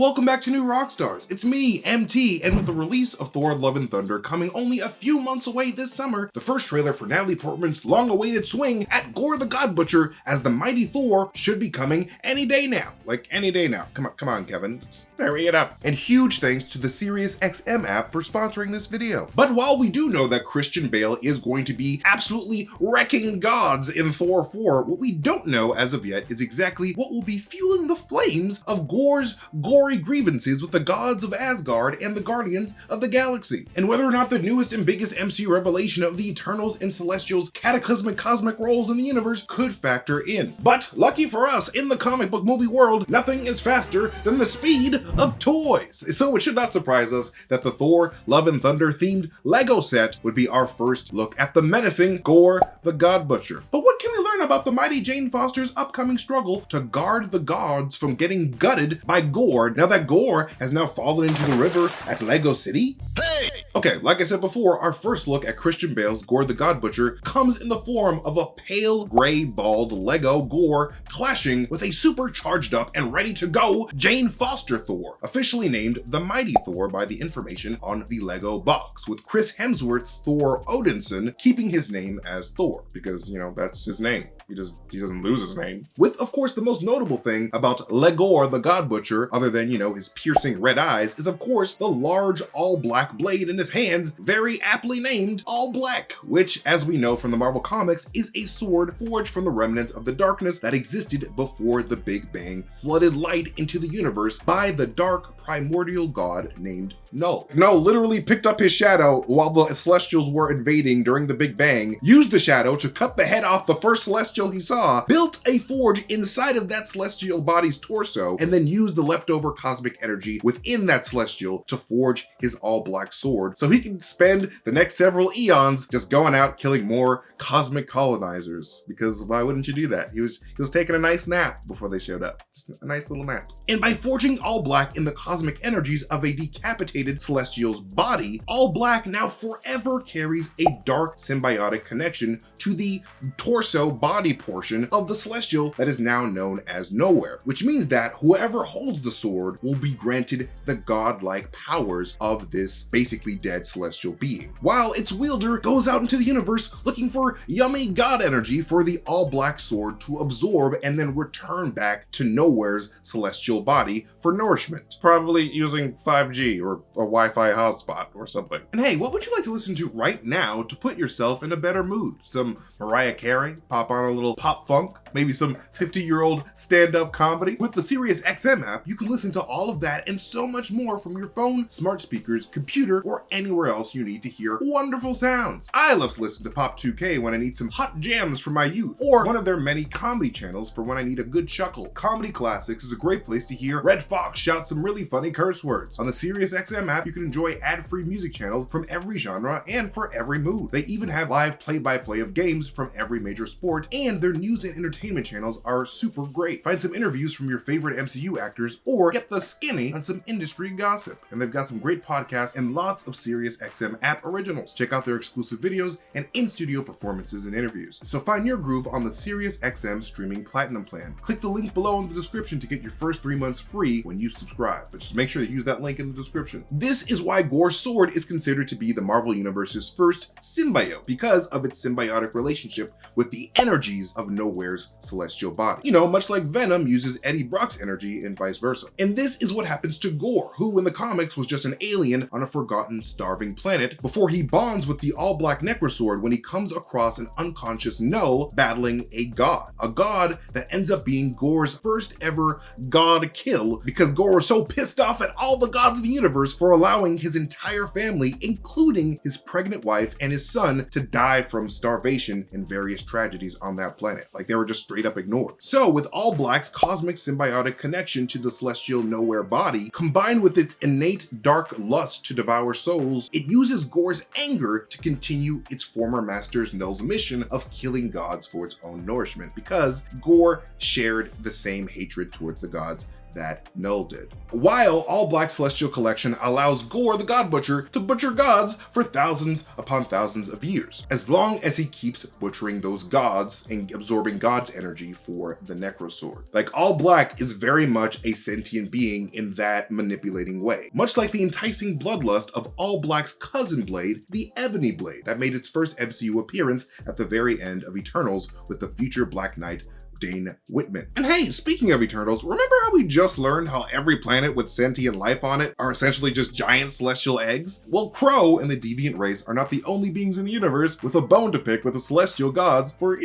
Welcome back to New Rockstars. It's me, MT, and with the release of Thor Love and Thunder coming only a few months away this summer, the first trailer for Natalie Portman's long-awaited swing at Gorr the God Butcher as the mighty Thor should be coming any day now. Like, any day now. Come on, Kevin. Just hurry it up. And huge thanks to the SiriusXM app for sponsoring this video. But while we do know that Christian Bale is going to be absolutely wrecking gods in Thor 4, what we don't know as of yet is exactly what will be fueling the flames of Gorr's gory grievances with the gods of Asgard and the Guardians of the Galaxy, and whether or not the newest and biggest MCU revelation of the Eternals and Celestials' cataclysmic cosmic roles in the universe could factor in. But lucky for us, in the comic book movie world, nothing is faster than the speed of toys. So it should not surprise us that the Thor Love and Thunder themed Lego set would be our first look at the menacing Gorr the God Butcher. But what can we learn about the mighty Jane Foster's upcoming struggle to guard the gods from getting gutted by Gorr now that Gorr has now fallen into the river at Lego City? Hey! Okay, like I said before, our first look at Christian Bale's Gorr the God Butcher comes in the form of a pale gray bald Lego Gorr clashing with a supercharged up and ready to go Jane Foster Thor, officially named the Mighty Thor by the information on the Lego box, with Chris Hemsworth's Thor Odinson keeping his name as Thor, because, you know, that's his name. He doesn't lose his name. With, of course, the most notable thing about Gorr the God Butcher, other than, you know, his piercing red eyes, is of course the large all-black blade in his hands, very aptly named All Black, which, as we know from the Marvel Comics, is a sword forged from the remnants of the darkness that existed before the Big Bang flooded light into the universe by the dark primordial god named Null. Null literally picked up his shadow while the Celestials were invading during the Big Bang, used the shadow to cut the head off the first Celestial he saw, built a forge inside of that Celestial body's torso, and then used the leftover cosmic energy within that Celestial to forge his all-black sword so he can spend the next several eons just going out killing more cosmic colonizers. Because why wouldn't you do that? He was taking a nice nap before they showed up. Just a nice little nap. And by forging All Black in the cosmic energies of a decapitated Celestial's body, All Black now forever carries a dark symbiotic connection to the torso body portion of the Celestial that is now known as Nowhere, which means that whoever holds the sword will be granted the godlike powers of this basically dead celestial being, while its wielder goes out into the universe looking for yummy god energy for the All Black sword to absorb and then return back to Nowhere's celestial body for nourishment, probably using 5G or a Wi-Fi hotspot or something. And hey, what would you like to listen to right now to put yourself in a better mood? Some Mariah Carey, pop on a little pop funk, maybe some 50-year-old stand-up comedy? With the SiriusXM app, you can listen to all of that and so much more from your phone, smart speakers, computer, or anywhere else you need to hear wonderful sounds. I love to listen to Pop 2K when I need some hot jams from my youth, or one of their many comedy channels for when I need a good chuckle. Comedy Classics is a great place to hear Red Fox shout some really funny curse words. On the SiriusXM app, you can enjoy ad-free music channels from every genre and for every mood. They even have live play-by-play of games from every major sport, and their news and entertainment channels are super great. Find some interviews from your favorite MCU actors, or get the skinny on some industry gossip. And they've got some great podcasts and lots of SiriusXM app originals. Check out their exclusive videos and in-studio performances and interviews. So find your groove on the SiriusXM streaming platinum plan. Click the link below in the description to get your first 3 months free when you subscribe, but just make sure to use that link in the description. This is why Gorr's sword is considered to be the Marvel Universe's first symbiote, because of its symbiotic relationship with the energies of Nowhere's celestial body. You know, much like Venom uses Eddie Brock's energy and vice versa. And this is what happens to Gorr, who in the comics was just an alien on a forgotten, starving planet, before he bonds with the all-black Necrosword when he comes across an unconscious Null battling a god that ends up being Gorr's first ever god kill, because Gorr was so pissed off at all the gods of the universe for allowing his entire family, including his pregnant wife and his son, to die from starvation and various tragedies on that planet. Like, they were just straight up ignored. So with All Black's cosmic symbiotic connection to the celestial Nowhere body, combined with its innate dark lust to devour souls, it uses Gorr's anger to continue its former master's Null's mission of killing gods for its own nourishment, because Gorr shared the same hatred towards the gods that Null did. While All Black Celestial Collection allows Gorr the God Butcher to butcher gods for thousands upon thousands of years, as long as he keeps butchering those gods and absorbing God's energy for the Necrosword. Like, All Black is very much a sentient being in that manipulating way, much like the enticing bloodlust of All Black's cousin blade, the Ebony Blade, that made its first MCU appearance at the very end of Eternals with the future Black Knight Dane Whitman. And hey, speaking of Eternals, remember how we just learned how every planet with sentient life on it are essentially just giant celestial eggs? Well, Crow and the deviant race are not the only beings in the universe with a bone to pick with the celestial gods for,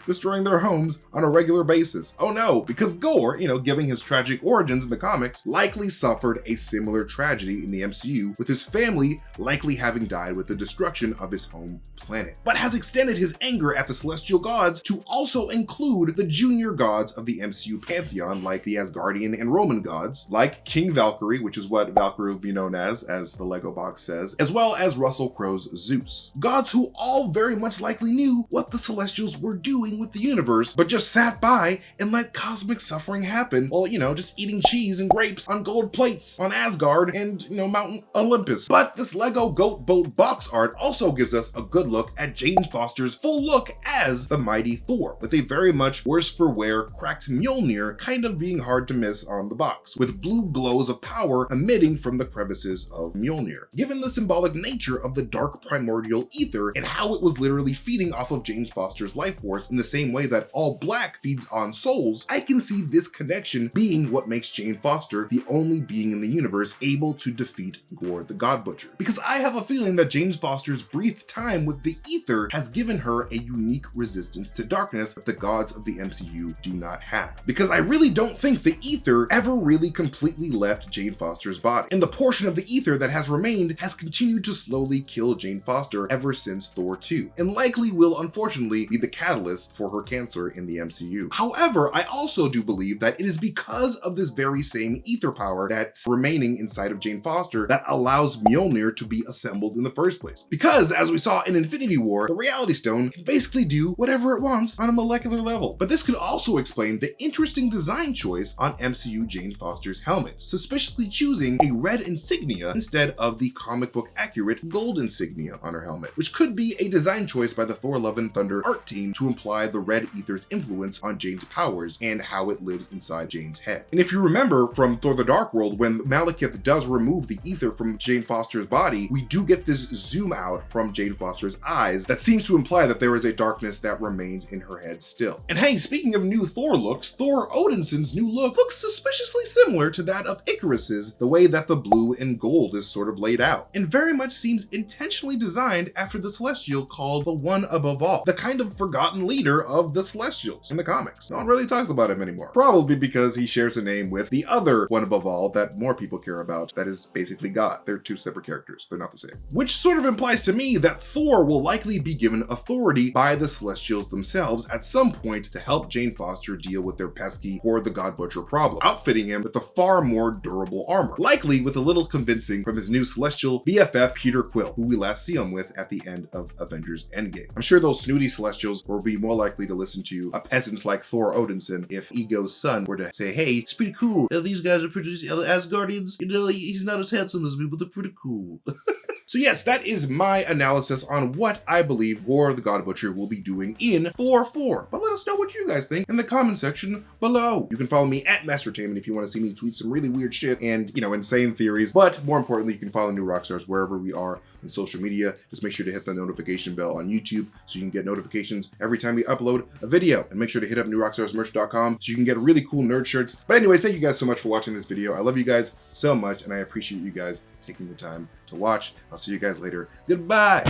destroying their homes on a regular basis. Oh no, because Gorr, given his tragic origins in the comics, likely suffered a similar tragedy in the MCU, with his family likely having died with the destruction of his home planet, but has extended his anger at the celestial gods to also include the junior gods of the MCU pantheon, like the Asgardian and Roman gods, like King Valkyrie, which is what Valkyrie will be known as the Lego box says, as well as Russell Crowe's Zeus. Gods who all very much likely knew what the Celestials were doing with the universe, but just sat by and let cosmic suffering happen while, just eating cheese and grapes on gold plates on Asgard and, Mount Olympus. But this Lego Goat Boat box art also gives us a good look at Jane Foster's full look as the mighty Thor, with a very much worse for wear cracked Mjolnir kind of being hard to miss on the box, with blue glows of power emitting from the crevices of Mjolnir. Given the symbolic nature of the dark primordial ether and how it was literally feeding off of Jane Foster's life force in the same way that All Black feeds on souls, I can see this connection being what makes Jane Foster the only being in the universe able to defeat Gorr the God Butcher. Because I have a feeling that Jane Foster's brief time with the ether has given her a unique resistance to darkness that the gods of the MCU do not have. Because I really don't think the ether ever really completely left Jane Foster's body, and the portion of the ether that has remained has continued to slowly kill Jane Foster ever since Thor 2, and likely will unfortunately be the catalyst for her cancer in the MCU. However, I also do believe that it is because of this very same ether power that's remaining inside of Jane Foster that allows Mjolnir to be assembled in the first place. Because, as we saw in Infinity War, the Reality Stone can basically do whatever it wants on a molecular level. But this could also explain the interesting design choice on MCU Jane Foster's helmet, suspiciously choosing a red insignia instead of the comic book accurate gold insignia on her helmet, which could be a design choice by the Thor Love and Thunder art team to imply the red ether's influence on Jane's powers and how it lives inside Jane's head. And if you remember from Thor the Dark World, when Malekith does remove the ether from Jane Foster's body, we do get this zoom out from Jane Foster's eyes that seems to imply that there is a darkness that remains in her head still. And hey, speaking of new Thor looks, Thor Odinson's new look looks suspiciously similar to that of Icarus's, the way that the blue and gold is sort of laid out, and very much seems intentionally designed after the Celestial called the One Above All, the kind of forgotten leader of the Celestials in the comics. No one really talks about him anymore, probably because he shares a name with the other One Above All that more people care about, that is basically God. They're two separate characters, they're not the same. Which sort of implies to me that Thor will likely be given authority by the Celestials themselves at some point to help Jane Foster deal with their pesky Gorr the God Butcher problem, outfitting him with a far more durable armor, likely with a little convincing from his new Celestial BFF Peter Quill, who we last see him with at the end of Avengers Endgame. I'm sure those snooty Celestials will be more likely to listen to a peasant like Thor Odinson if Ego's son were to say, hey, it's pretty cool. These guys are pretty Asgardians. He's not as handsome as me, but they're pretty cool. So yes, that is my analysis on what I believe Gorr the God Butcher will be doing in Thor 4. But let us know what you guys think in the comment section below. You can follow me at MasterTainment if you want to see me tweet some really weird shit and, insane theories. But more importantly, you can follow New Rockstars wherever we are on social media. Just make sure to hit the notification bell on YouTube so you can get notifications every time we upload a video. And make sure to hit up newrockstarsmerch.com so you can get really cool nerd shirts. But anyways, thank you guys so much for watching this video. I love you guys so much, and I appreciate you guys taking the time to watch. I'll see you guys later. Goodbye.